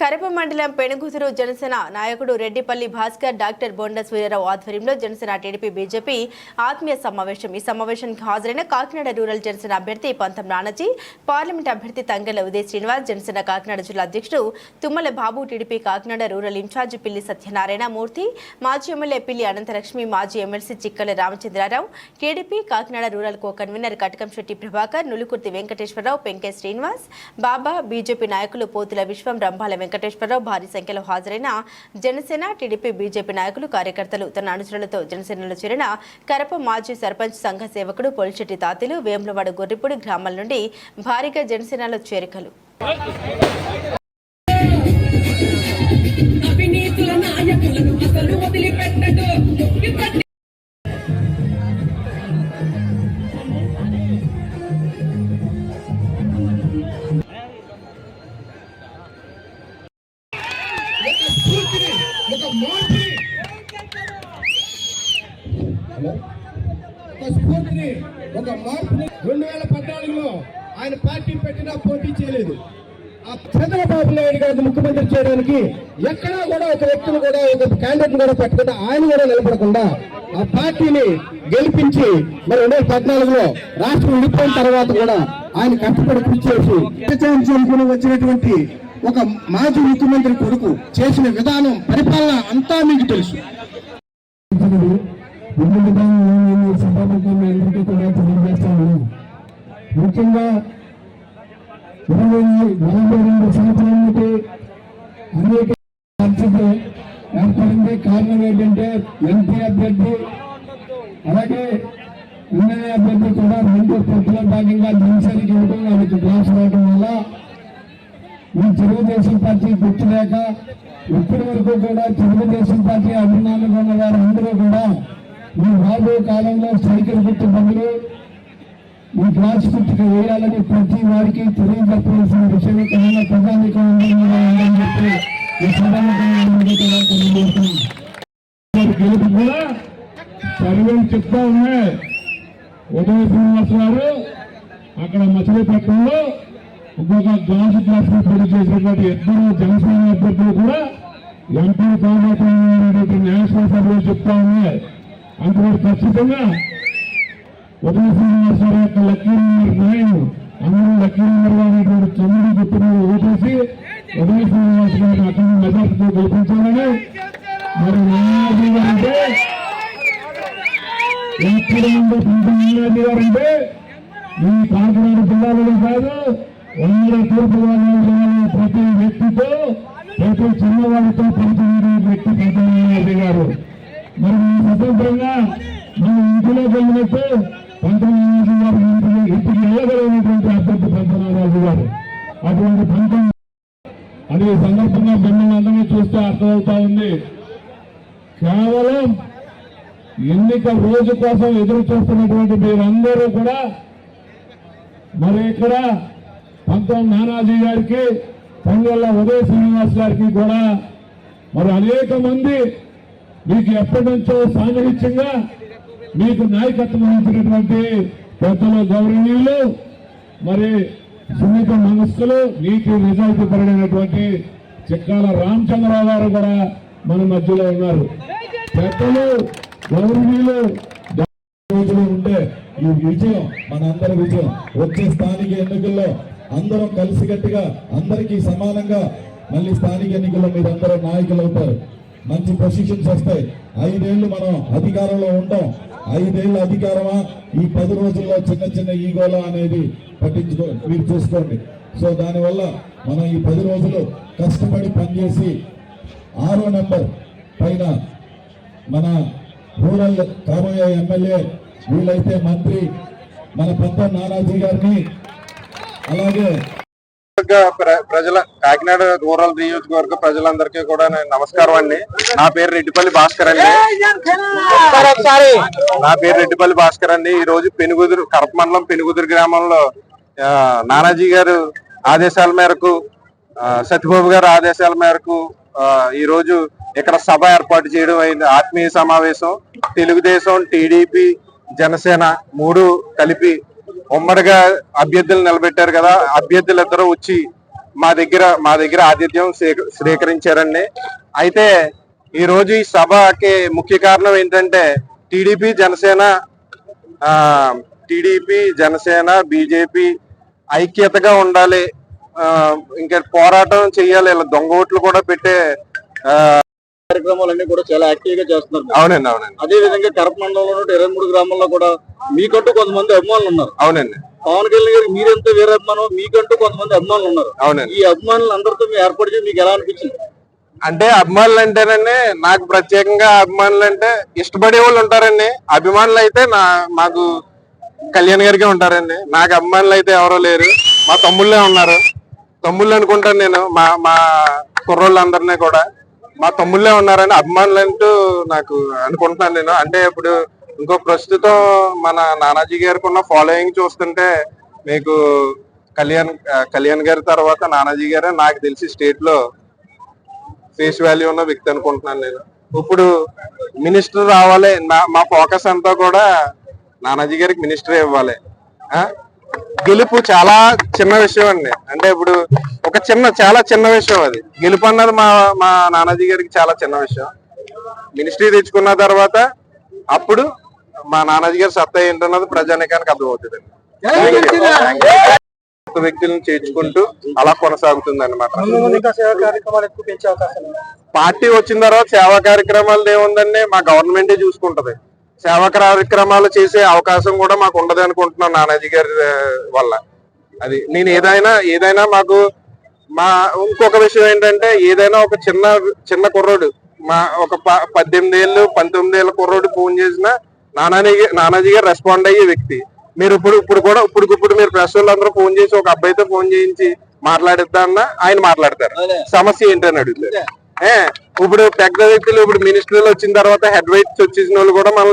కరప మండలం పెనుగుతురు జనసేన నాయకుడు రెడ్డిపల్లి భాస్కర్ డాక్టర్ బొండ సూర్యారావు ఆధ్వర్యంలో జనసేన టీడీపీ బీజేపీ ఆత్మీయ సమావేశం. ఈ సమావేశానికి హాజరైన కాకినాడ రూరల్ జనసేన అభ్యర్థి పంతం నానాజీ, పార్లమెంట్ అభ్యర్థి తంగెళ్ల ఉదయ్ శ్రీనివాస్, జనసేన కాకినాడ జిల్లా అధ్యక్షుడు Tummala Babu, TDP Kakinada rural incharge Pilli Satyanarayana Murthy, మాజీ ఎమ్మెల్యే పిల్లి అనంతలక్ష్మి, మాజీ MLC Chikkala Ramachandrarao, TDP Kakinada rural co convener Katakamsetti Prabhakar, Nulukurthi Venkateswararao, Penke Srinivas, Baba, BJP నాయకులు పోతుల విశ్వం, రంభాల వెంకటేశ్వరరావు భారీ సంఖ్యలో హాజరైన జనసేన టీడీపీ బీజేపీ నాయకులు కార్యకర్తలు తన అనుచరులతో జనసేనలో చేరిన కరప మాజీ సర్పంచ్ సంఘ సేవకుడు పొలిశెట్టి తాతీలు, వేములవాడ గొర్రిపూడి గ్రామాల నుండి భారీగా జనసేనలో చేరికలు. ఒక మార్పుని 2014లో ఆయన పార్టీ పెట్టినా పోటీ చేయలేదు. ఆ చంద్రబాబు నాయుడు గారిని ముఖ్యమంత్రి చేయడానికి ఎక్కడా కూడా ఒక వ్యక్తిని కూడా ఒక క్యాండిడేట్ కూడా పెట్టకుండా ఆయన కూడా నిలబడకుండా ఆ పార్టీని గెలిపించి మరి 2014లో రాష్ట్రం విడిపోయిన తర్వాత కూడా ఆయన కష్టపడి కృషి చేసి వచ్చినటువంటి ఒక మాజీ ముఖ్యమంత్రి కొడుకు చేసిన విధానం, పరిపాలన అంతా మీకు తెలుసు. సభాముఖంగా అందరికీ కూడా తెలియజేస్తాను. ముఖ్యంగా 42 సంవత్సరాల నుండి అనేక పరిస్థితి ఏర్పడింది. కారణం ఏంటంటే ఎంపీ అభ్యర్థి అలాగే ఎమ్మెల్యే అభ్యర్థి కూడా 2 పొత్తుల భాగంగా జనసేనకి ఇవ్వడం, వాళ్ళకి గ్లాస్ రావడం వల్ల ఈ తెలుగుదేశం పార్టీ గుర్తులేక ఇప్పటి వరకు కూడా తెలుగుదేశం పార్టీ అభిమానులు ఉన్న వారు అందరూ కూడా ఈ రాబోయే కాలంలో సైకిల్ గుర్తు బదులు ఈ గ్లాస్ గుర్తుకు వేయాలని ప్రతి వారికి తెలియజెప్పవలసిన విషయం కన్నా ప్రజానికం ఉందని చెప్పి ఈ గెలుపు కూడా సర్వేలు చెప్తా ఉన్నాయి. ఉదయ శ్రీనివాస్ గారు అక్కడ మచిలీపట్నంలో ఇంకొక గ్లాసు పోటీ చేసినటువంటి 2 జనసేన అభ్యర్థులు కూడా ఎంపీ కాబోతున్నటువంటి నేషనల్ సభలో చెప్తా ఉన్నాయి. అందువల్ల ఖచ్చితంగా ఉదయ శ్రీనివాస్ గారి యొక్క లక్కీ నెంబర్ 9 అందరూ లక్కీ నెంబర్ గా అనేటువంటి 9 గుర్తును ఓటేసి ఉదయ శ్రీనివాస్ గారిని అతని మెజార్టీతో గెలిపించాలని మరి నానాజీ గారంటే ఎక్కడ ఉందో నానాజీ గారంటే ఈ కాకినాడ జిల్లాలో కాదు, ఉమ్మడి తూర్పుగోదావరి జిల్లాలో ప్రతి వ్యక్తితో, ప్రతి చిన్నవాడితో పరిచయం వ్యక్తి నానాజీ గారు. మరి స్వతంత్రంగా మనం ఇంటిలోకి వెళ్ళినట్టు పంతనారాజు గారు ఇంటికి వెళ్ళగలిగినటువంటి అభ్యర్థి పంతనారాజు గారు. అటువంటి పంతం అది సందర్భంగా మిమ్మల్ని అందరినీ చూస్తే అర్థమవుతా ఉంది. కేవలం ఎన్నిక రోజు కోసం ఎదురు చూస్తున్నటువంటి మీరందరూ కూడా మరి ఇక్కడ పంతం నానాజీ గారికి, తంగెళ్ల ఉదయ శ్రీనివాస్ గారికి కూడా మరి అనేక మంది మీకు ఎప్పటి నుంచో సాన్నిహిత్యంగా మీకు నాయకత్వం వహించినటువంటి పెద్దలు, గౌరవనీయులు, మరి సున్నిత మనస్సులు, నీతి నిజాయితీ పడినటువంటి చిక్కాల రామచంద్రరావు గారు కూడా మన మధ్యలో ఉన్నారు. పెద్దలు, గౌరవనీయులు ఉంటే ఈ విజయం మనందరి విజయం. వచ్చే స్థానిక ఎన్నికల్లో అందరం కలిసికట్టుగా అందరికీ సమానంగా మళ్ళీ స్థానిక ఎన్నికల్లో మీరందరూ నాయకులు అవుతారు. మంచి పొజిషన్స్ వస్తాయి. 5 ఏళ్లు మనం అధికారంలో ఉంటాం. 5 ఏళ్ళ అధికారమా, ఈ 10 రోజుల్లో చిన్న చిన్న ఈగోలా అనేది మీరు చూసుకోండి. సో దానివల్ల మనం ఈ 10 రోజులు కష్టపడి పనిచేసి 6వ నెంబర్ పైన మన రూరల్ కాబోయే ఎమ్మెల్యే, వీలైతే మంత్రి మన పంతం నానాజీ గారిని, అలాగే ప్రజల కాకినాడ రూరల్ నియోజకవర్గ ప్రజలందరికీ కూడా నమస్కారం అండి. నా పేరు రెడ్డిపల్లి భాస్కర్ అండి. ఈ రోజు పెనుగుదురు, కరప మండలం పెనుగుదురు గ్రామంలో నానాజీ గారు ఆదేశాల మేరకు, సత్యబాబు గారు ఆదేశాల మేరకు ఈ రోజు ఇక్కడ సభ ఏర్పాటు చేయడం అయింది. ఆత్మీయ సమావేశం. తెలుగుదేశం, టీడీపీ, జనసేన 3 కలిపి ఉమ్మడిగా అభ్యర్థులు నిలబెట్టారు కదా. అభ్యర్థులు ఇద్దరు వచ్చి మా దగ్గర ఆతిథ్యం స్వీకరించారండి. అయితే ఈ రోజు ఈ సభకి ముఖ్య కారణం ఏంటంటే టీడీపీ జనసేన బీజేపీ ఐక్యతగా ఉండాలి, ఇంకా పోరాటం చెయ్యాలి, ఇలా దొంగ ఓట్లు కూడా పెట్టే కార్యక్రమాలన్నీ కూడా చాలా యాక్టివ్ గా చేస్తున్నారు. అవునండి. అదే విధంగా కరప మండలంలో 23 గ్రామాల్లో కూడా మీకంటూ కొంతమంది అభిమానులు ఉన్నారు. అవునండి. పవన్ కళ్యాణ్ గారికి మీరెంత వీరాభిమానం, మీకంటూ కొంతమంది అభిమానులు ఉన్నారు. అవునండి. ఈ అభిమానులు అందరితో మీరు ఏర్పడితే మీకు ఎలా అనిపించింది? అంటే అభిమానులు అంటేనండి, నాకు ప్రత్యేకంగా అభిమానులు అంటే ఇష్టపడే వాళ్ళు ఉంటారండి. అభిమానులు అయితే మాకు కళ్యాణ్ గారికి ఉంటారండి. నాకు అభిమానులు అయితే ఎవరో లేరు, మా తమ్ముళ్ళే ఉన్నారు. తమ్ముళ్ళు అనుకుంటాను నేను, మా కుర్రోళ్ళందరినీ కూడా మా తమ్ముళ్ళే ఉన్నారని అభిమానులు అంటూ నాకు అనుకుంటున్నాను నేను. అంటే ఇప్పుడు ఇంకో ప్రస్తుతం మన నానాజీ గారికి ఉన్న ఫాలోయింగ్ చూస్తుంటే మీకు కళ్యాణ్ గారి తర్వాత నానాజీ గారే నాకు తెలిసి స్టేట్ లో ఫేస్ వాల్యూ ఉన్న వ్యక్తి అనుకుంటున్నాను నేను. ఇప్పుడు మినిస్టర్ రావాలి, మా ఫోకస్ అంతా కూడా నానాజీ గారికి మినిస్టర్ ఇవ్వాలి. గెలుపు చాలా చిన్న విషయం అండి. అంటే ఇప్పుడు ఒక చాలా చిన్న విషయం అది. గెలుపు అన్నది మా నానాజీ గారికి చాలా చిన్న విషయం. మినిస్ట్రీ తెచ్చుకున్న తర్వాత అప్పుడు మా నానాజీ గారి సత్తా ఏంటన్నది ప్రజానికానికి అర్థమవుతుంది. వ్యక్తులను చేర్చుకుంటూ అలా కొనసాగుతుంది అన్నమాట. పార్టీ వచ్చిన తర్వాత సేవా కార్యక్రమాలు ఏముందండి, మా గవర్నమెంటే చూసుకుంటది. సేవా కార్యక్రమాలు చేసే అవకాశం కూడా మాకు ఉండదు అనుకుంటున్నాను నానాజీ గారి వల్ల. అది నేను ఏదైనా మాకు ఇంకొక విషయం ఏంటంటే, ఏదైనా ఒక చిన్న కుర్రోడు ఒక 18 ఏళ్ళు 19 ఏళ్ళ కుర్రోడు ఫోన్ చేసినా నానాజీ గారు రెస్పాండ్ అయ్యే వ్యక్తి. మీరు ఇప్పుడు మీరు ప్రెస్ వాళ్ళందరూ ఫోన్ చేసి ఒక అబ్బాయితో ఫోన్ చేయించి మాట్లాడిద్దామన్నా ఆయన మాట్లాడతారు. సమస్య ఏంటని అడుగుతారు. ఇప్పుడు పెద్ద వ్యక్తులు, ఇప్పుడు మినిస్టర్లు వచ్చిన తర్వాత హెడ్ వైట్స్ వచ్చేసిన వాళ్ళు కూడా మనం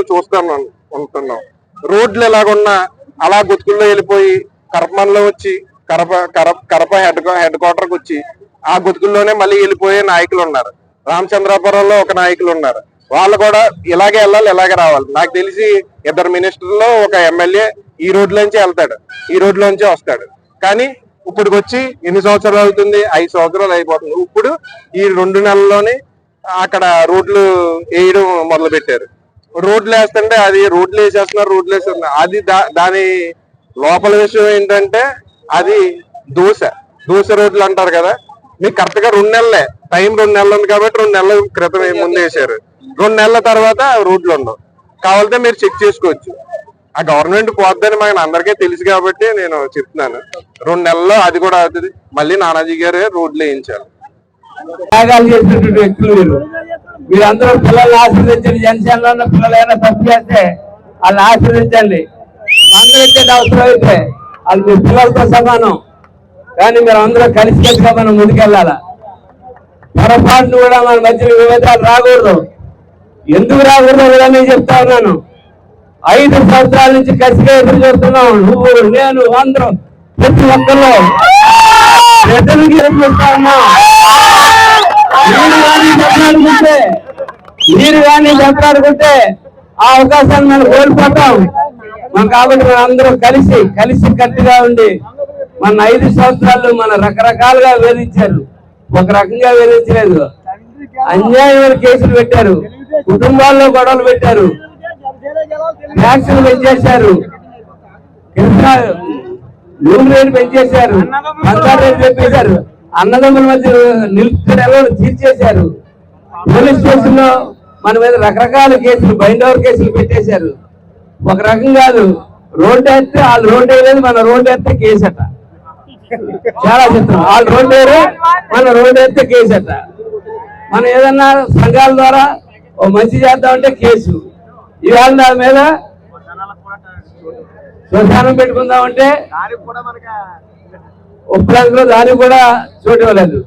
ఉంటున్నాం. రోడ్లు ఎలాగున్నా అలా గుతుకుల్లో వెళ్ళిపోయి కరపమన్లో వచ్చి కరప హెడ్ క్వార్టర్కి వచ్చి ఆ గుతుకుల్లోనే మళ్ళీ వెళ్ళిపోయే నాయకులు ఉన్నారు. రామచంద్రాపురంలో ఒక నాయకులు ఉన్నారు. వాళ్ళు కూడా ఇలాగే వెళ్ళాలి, ఇలాగే రావాలి. నాకు తెలిసి 2 మినిస్టర్లో ఒక ఎమ్మెల్యే ఈ రోడ్లోంచి వెళ్తాడు, ఈ రోడ్లోంచి వస్తాడు. కానీ ఇప్పుడు వచ్చి ఎన్ని సంవత్సరాలు అవుతుంది? 5 సంవత్సరాలు అయిపోతుంది. ఇప్పుడు ఈ 2 నెలల్లోనే అక్కడ రోడ్లు వేయడం మొదలు పెట్టారు. రోడ్లు వేస్తుంటే అది రోడ్లు వేసేస్తున్నారు. అది దాని లోపల విషయం ఏంటంటే అది దోశ రోడ్లు అంటారు కదా. మీకు కరెక్ట్ గా 2 నెలలే టైం, 2 నెలలు ఉంది కాబట్టి 2 నెలల క్రితం ముందు వేసారు. 2 నెలల తర్వాత రోడ్లు ఉండవు. కావాలంటే మీరు చెక్ చేసుకోవచ్చు. ఆ గవర్నమెంట్ పోద్దని మనకు అందరికీ తెలుసు కాబట్టి నేను చెప్తున్నాను. 2 నెలల్లో అది కూడా అవుతుంది. మళ్ళీ నానాజీ గారే రోడ్లు వేయించాలి. త్యాగాలు చేసినటువంటి వ్యక్తులు మీరందరూ పిల్లల్ని ఆశీర్వదించండి. జనసేనలో ఉన్న పిల్లలు ఏమైనా తప్పు చేస్తే వాళ్ళని ఆశీర్వదించండి. మందరించే అవసరం అయితే వాళ్ళు మీ పిల్లలతో సమానం. కానీ మీరు అందరూ కలిసికట్టుగా మనం ముందుకెళ్ళాలా. పొరపాటును కూడా మన మధ్యలో విభేదాలు రాకూడదు. ఎందుకు రాకూడదు కూడా నేను చెప్తా ఉన్నాను. 5 సంవత్సరాల నుంచి కసిగా ఎదురు చూస్తున్నాం. నువ్వు, నేను, అందరం, ప్రతి ఒక్కరు ప్రజలకి ఎదురుస్తా ఉన్నాం. మీరు కానీ దెబ్బలాడుకుంటే ఆ అవకాశాన్ని మనం కోల్పోతాం. కాబట్టి మనం అందరం కలిసి కట్టుగా ఉండి మన 5 సంవత్సరాలు మన రకరకాలుగా వేధించారు. ఒక రకంగా వేధించలేదు. అన్యాయమైన కేసులు పెట్టారు, కుటుంబాల్లో గొడవలు పెట్టారు, ట్యాక్సులు పెంచేశారు, నూనె రేటు పెంచేశారు, పంచాయతీ రేటు పెంచేశారు, అన్నదమ్ముల మధ్య నిలుపుదల తీర్చేశారు. పోలీస్ స్టేషన్ లో మన మీద రకరకాల కేసులు, బైండ్ ఓవర్ కేసులు పెట్టేశారు. ఒక రకం కాదు, రోడ్డు వేస్తే వాళ్ళు రోడ్డు వేయలేదు, మన రోడ్డు వేస్తే కేసు అట. చాలా చిత్రం. వాళ్ళు రోడ్డు వేయరు, మన రోడ్డు వేస్తే కేసు అట. మనం ఏదన్నా సంఘాల ద్వారా ఓ మంచి చేద్దామంటే కేసు. ఇవాళ దాని మీద శ్మశానం పెట్టుకుందామంటే ఉప్పులంకలో దానికి కూడా చోటు ఇవ్వలేదు.